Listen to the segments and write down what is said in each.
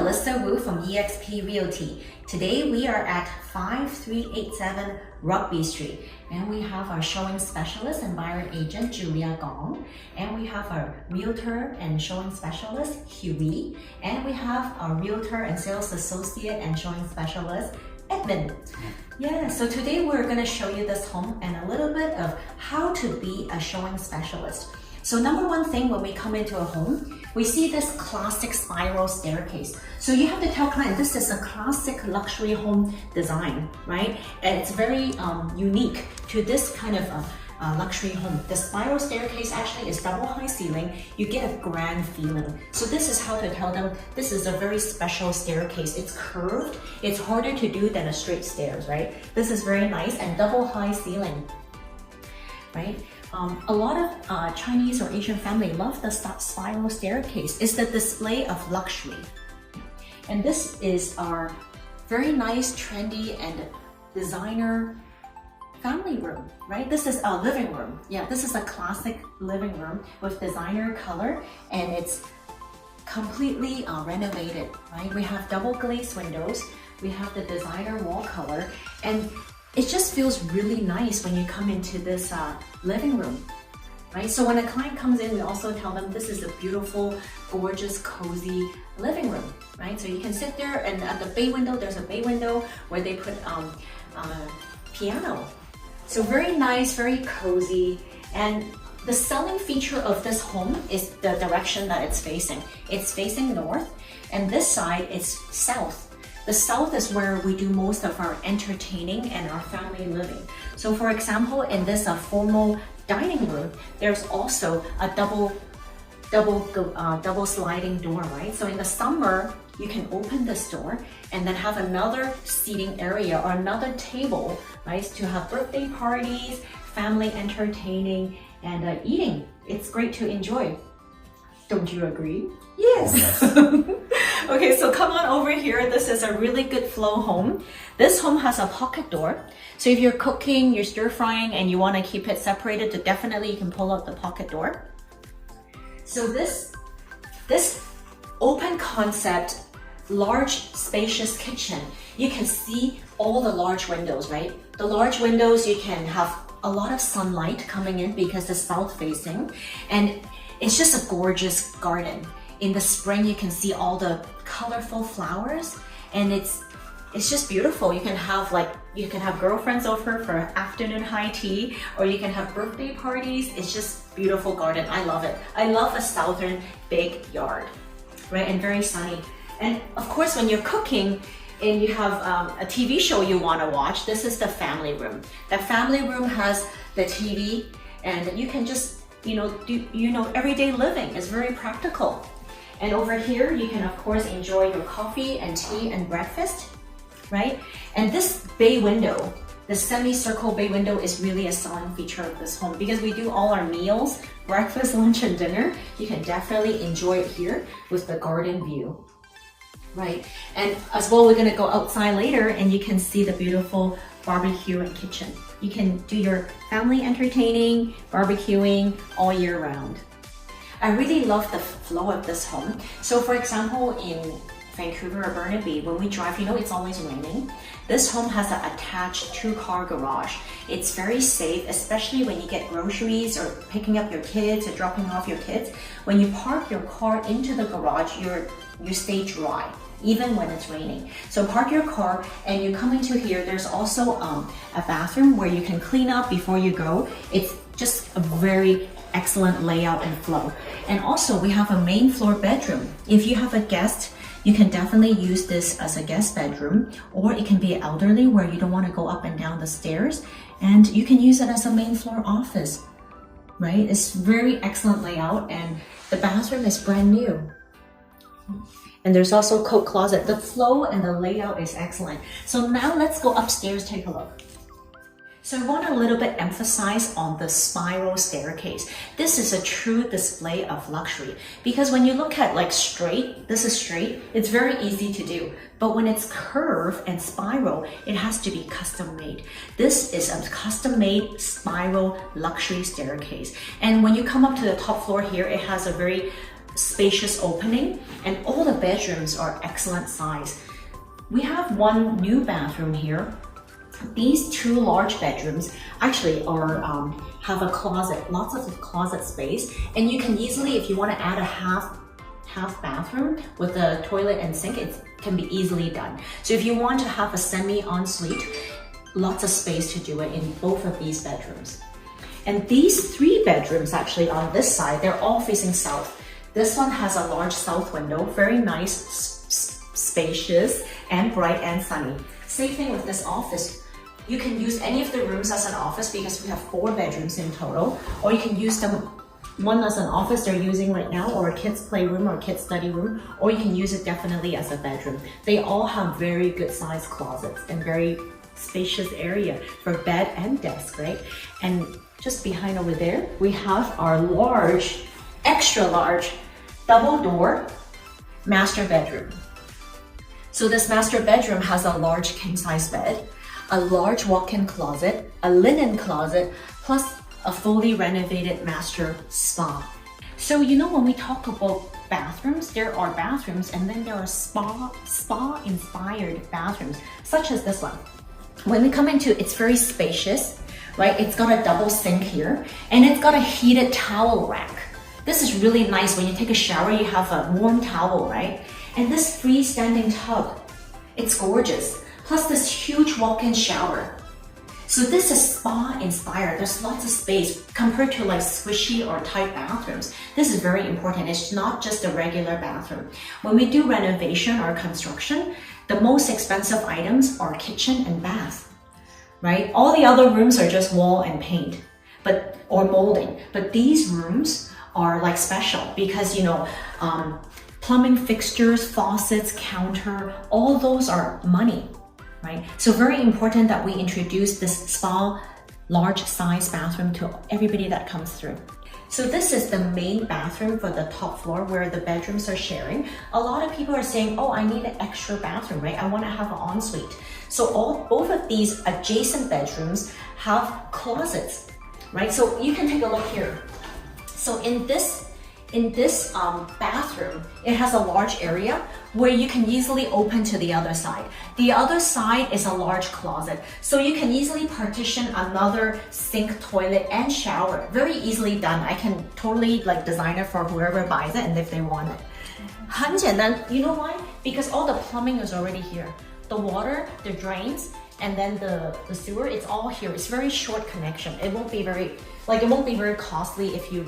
Melissa Wu from eXp Realty. Today we are at 5387 Rugby Street, and we have our showing specialist and buyer agent Julia Gong, and we have our realtor and showing specialist Huey, and we have our realtor and sales associate and showing specialist Edmund. Yeah, so today we're going to show you this home and a little bit of how to be a showing specialist. So number one thing when we come into a home, we see this classic spiral staircase. So you have to tell client this is a classic luxury home design, right? And it's very unique to this kind of luxury home. The spiral staircase actually is double high ceiling. You get a grand feeling. So this is how to tell them this is a very special staircase. It's curved. It's harder to do than a straight stairs, right? This is very nice and double high ceiling, right? A lot of Chinese or Asian family love the spiral staircase. It's the display of luxury. And this is our very nice, trendy, and designer family room, right? This is our living room. Yeah, this is a classic living room with designer color, and it's completely renovated, right? We have double glazed windows. We have the designer wall color, and it just feels really nice when you come into this living room, right? So when a client comes in, we also tell them this is a beautiful, gorgeous, cozy living room, right? So you can sit there, and at the bay window, there's a bay window where they put piano. So very nice, very cozy. And the selling feature of this home is the direction that it's facing. It's facing north, and this side is south. The south is where we do most of our entertaining and our family living. So for example, in this formal dining room, there's also a double sliding door, right? So in the summer, you can open this door and then have another seating area or another table, right? To have birthday parties, family entertaining, and eating. It's great to enjoy. Don't you agree? Yes. Okay, so come on over here. This is a really good flow home. This home has a pocket door. So if you're cooking, you're stir frying, and you want to keep it separated, then definitely you can pull out the pocket door. So this open concept, large spacious kitchen, you can see all the large windows, right? The large windows, you can have a lot of sunlight coming in because it's south facing, and it's just a gorgeous garden. In the spring, you can see all the colorful flowers, and it's just beautiful. You can have girlfriends over for afternoon high tea, or you can have birthday parties. It's just beautiful garden. I love it. I love a southern big yard, right? And very sunny. And of course, when you're cooking and you have a TV show you want to watch, this is the family room. The family room has the TV, and you can just do everyday living. Is very practical. And over here, you can of course enjoy your coffee and tea and breakfast, right? And this bay window, the semicircle bay window, is really a selling feature of this home because we do all our meals, breakfast, lunch, and dinner. You can definitely enjoy it here with the garden view, right? And as well, we're gonna go outside later and you can see the beautiful barbecue and kitchen. You can do your family entertaining, barbecuing all year round. I really love the flow of this home. So for example, in Vancouver or Burnaby, when we drive, it's always raining. This home has an attached 2-car garage. It's very safe, especially when you get groceries or picking up your kids or dropping off your kids. When you park your car into the garage, you stay dry, even when it's raining. So park your car and you come into here. There's also a bathroom where you can clean up before you go. It's just a very excellent layout and flow. And also we have a main floor bedroom. If you have a guest, you can definitely use this as a guest bedroom, or it can be elderly where you don't want to go up and down the stairs, and you can use it as a main floor office, right? It's very excellent layout, and the bathroom is brand new. And there's also a coat closet. The flow and the layout is excellent. So now let's go upstairs, take a look. So I want to a little bit emphasize on the spiral staircase. This is a true display of luxury because when you look at straight, this is straight, it's very easy to do. But when it's curved and spiral, it has to be custom made. This is a custom made spiral luxury staircase. And when you come up to the top floor here, it has a very spacious opening, and all the bedrooms are excellent size. We have one new bathroom here. These two large bedrooms actually are have a closet, lots of closet space, and you can easily, if you want to add a half bathroom with a toilet and sink, it can be easily done. So if you want to have a semi-ensuite, lots of space to do it in both of these bedrooms. And these 3 bedrooms actually on this side, they're all facing south. This one has a large south window, very nice, spacious, and bright and sunny. Same thing with this office. You can use any of the rooms as an office because we have 4 bedrooms in total, or you can use them one as an office they're using right now, or a kids playroom or a kids study room, or you can use it definitely as a bedroom. They all have very good sized closets and very spacious area for bed and desk, right? And just behind over there, we have our large, extra large, double door master bedroom. So this master bedroom has a large king size bed, a large walk-in closet, a linen closet, plus a fully renovated master spa. So you know, when we talk about bathrooms, there are bathrooms and then there are spa inspired bathrooms, such as this one. When we come into, it's very spacious, right? It's got a double sink here, and it's got a heated towel rack. This is really nice. When you take a shower, you have a warm towel, right? And this freestanding tub, it's gorgeous. Plus this huge walk-in shower. So this is spa inspired. There's lots of space compared to like squishy or tight bathrooms. This is very important. It's not just a regular bathroom. When we do renovation or construction, the most expensive items are kitchen and bath, right? All the other rooms are just wall and paint, or molding. But these rooms are like special because, you know, plumbing fixtures, faucets, counter, all those are money. Right? So very important that we introduce this spa large size bathroom to everybody that comes through. So this is the main bathroom for the top floor where the bedrooms are sharing. A lot of people are saying, oh, I need an extra bathroom, right? I want to have an ensuite. So both of these adjacent bedrooms have closets, right? So you can take a look here. So in this bathroom, it has a large area where you can easily open to the other side. The other side is a large closet. So you can easily partition another sink, toilet, and shower. Very easily done. I can totally like design it for whoever buys it and if they want it. 很简单. You know why? Because all the plumbing is already here. The water, the drains, and then the sewer, it's all here. It's very short connection. It won't be very costly if you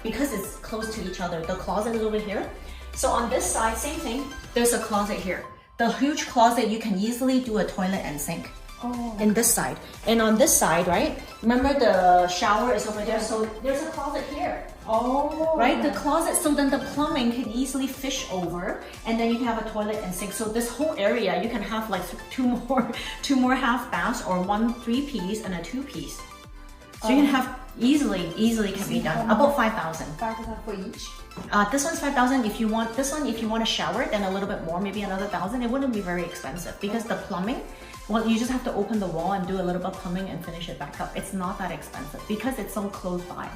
because it's close to each other. The closet is over here. So on this side, same thing. There's a closet here. The huge closet, you can easily do a toilet and sink. Oh. In this side. And on this side, right? Remember the shower is over there. So there's a closet here. Oh. Right? The closet, so then the plumbing can easily fish over, and then you can have a toilet and sink. So this whole area, you can have like two more half baths, or 1 3-piece and a 2-piece. So you can have easily can be done. About 5,000. 5,000 for each? This one's 5,000. If you want this one, if you want a shower, then a little bit more, maybe another 1,000. It wouldn't be very expensive because the plumbing, well, you just have to open the wall and do a little bit of plumbing and finish it back up. It's not that expensive because it's so close by.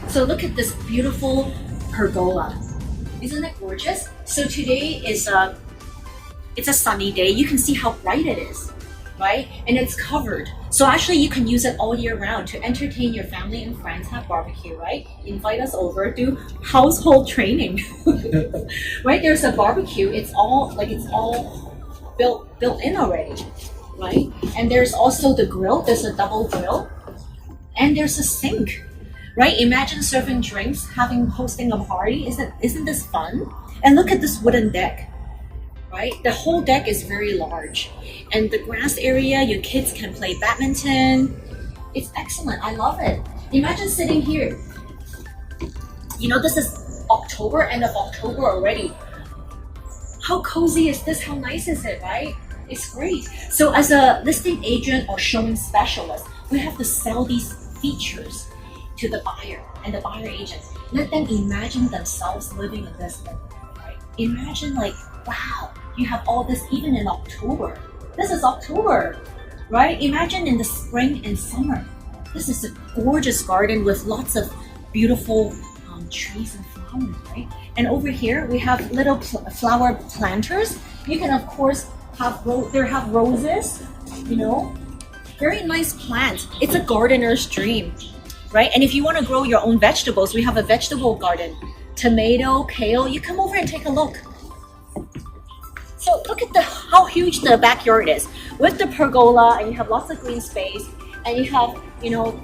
So look at this beautiful pergola. Isn't it gorgeous? So today is it's a sunny day. You can see how bright it is, right? And it's covered. So actually you can use it all year round to entertain your family and friends, have barbecue, right? Invite us over, do household training, right? There's a barbecue. It's all built in already, right? And there's also the grill. There's a double grill, and there's a sink, right? Imagine serving drinks, hosting a party. Isn't this fun? And look at this wooden deck. Right? The whole deck is very large, and the grass area, your kids can play badminton. It's excellent. I love it. Imagine sitting here. You know, this is October, end of October already. How cozy is this? How nice is it, right? It's great. So as a listing agent or showing specialist, we have to sell these features to the buyer and the buyer agents. Let them imagine themselves living in this thing, right? Imagine like, wow, you have all this even in October. This is October, right? Imagine in the spring and summer. This is a gorgeous garden with lots of beautiful trees and flowers, right? And over here we have little flower planters. You can of course have roses, you know, very nice plants. It's a gardener's dream, right? And if you want to grow your own vegetables, we have a vegetable garden. Tomato, kale, you come over and take a look. So look at how huge the backyard is with the pergola, and you have lots of green space, and you have, you know,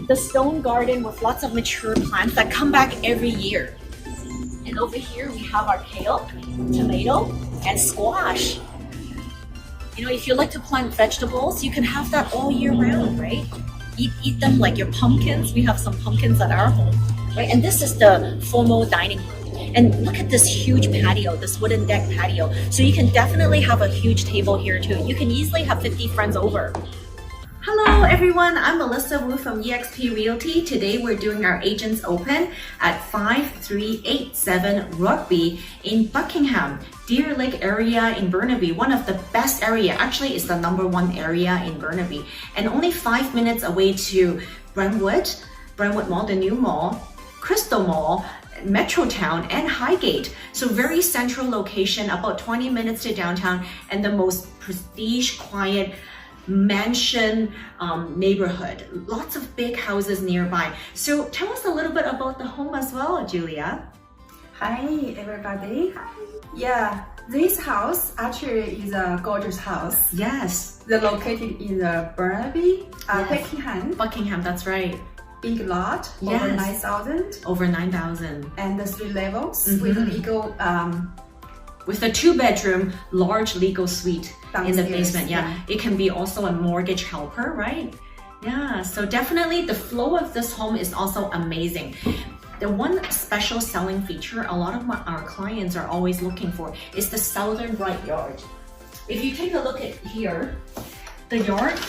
the stone garden with lots of mature plants that come back every year. And over here we have our kale, tomato, and squash. You know, if you like to plant vegetables, you can have that all year round, right? Eat them like your pumpkins. We have some pumpkins at our home, right? And this is the formal dining room. And look at this huge patio, this wooden deck patio. So you can definitely have a huge table here too. You can easily have 50 friends over. Hello everyone, I'm Melissa Wu from eXp Realty. Today we're doing our Agents Open at 5387 Rugby in Buckingham, Deer Lake area in Burnaby. One of the best area, actually it's the #1 area in Burnaby. And only 5 minutes away to Brentwood Mall, the new mall, Crystal Mall, Metrotown, and Highgate. So very central location, about 20 minutes to downtown, and the most prestige, quiet mansion neighborhood. Lots of big houses nearby. So tell us a little bit about the home as well, Julia. Hi everybody. Yeah, this house actually is a gorgeous house. Yes. They're located in the Burnaby, Yes. Buckingham, that's right. Big lot, Yes. over 9,000. Over 9,000. And the 3 levels with Mhm. legal With a 2-bedroom, large legal suite in the downstairs, basement. Yeah. It can be also a mortgage helper, right? Yeah, so definitely the flow of this home is also amazing. The one special selling feature a lot of our clients are always looking for is the southern right yard. If you take a look at here, the yard,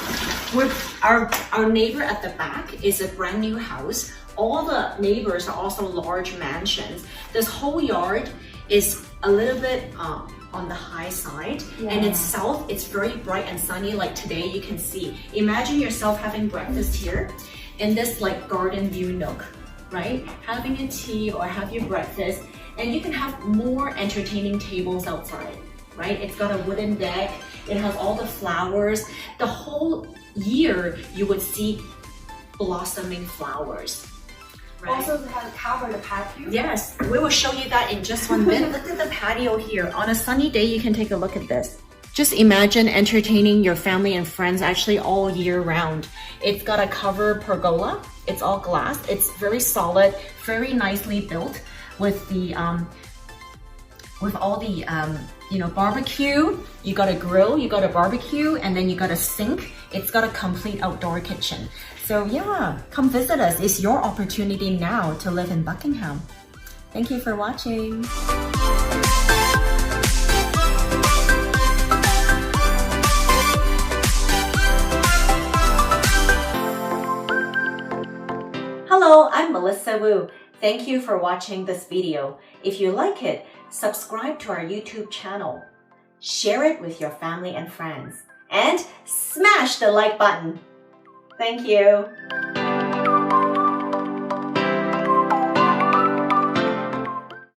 with our neighbor at the back is a brand new house. All the neighbors are also large mansions. This whole yard is a little bit on the high side, and it's south. It's very bright and sunny like today. You can see, imagine yourself having breakfast here in this like garden view nook, right? Having a tea or have your breakfast, and you can have more entertaining tables outside, right? It's got a wooden deck. It has all the flowers. The whole year you would see blossoming flowers. Right. Also, they have covered patio. Yes, we will show you that in just 1 minute. Look at the patio here. On a sunny day, you can take a look at this. Just imagine entertaining your family and friends actually all year round. It's got a covered pergola. It's all glass. It's very solid, very nicely built with the with all the you know, barbecue. You got a grill, you got a barbecue, and then you got a sink. It's got a complete outdoor kitchen. So yeah, come visit us. It's your opportunity now to live in Buckingham. Thank you for watching. Hello, I'm Melissa Wu. Thank you for watching this video. If you like it, subscribe to our YouTube channel. Share it with your family and friends. And smash the like button. Thank you.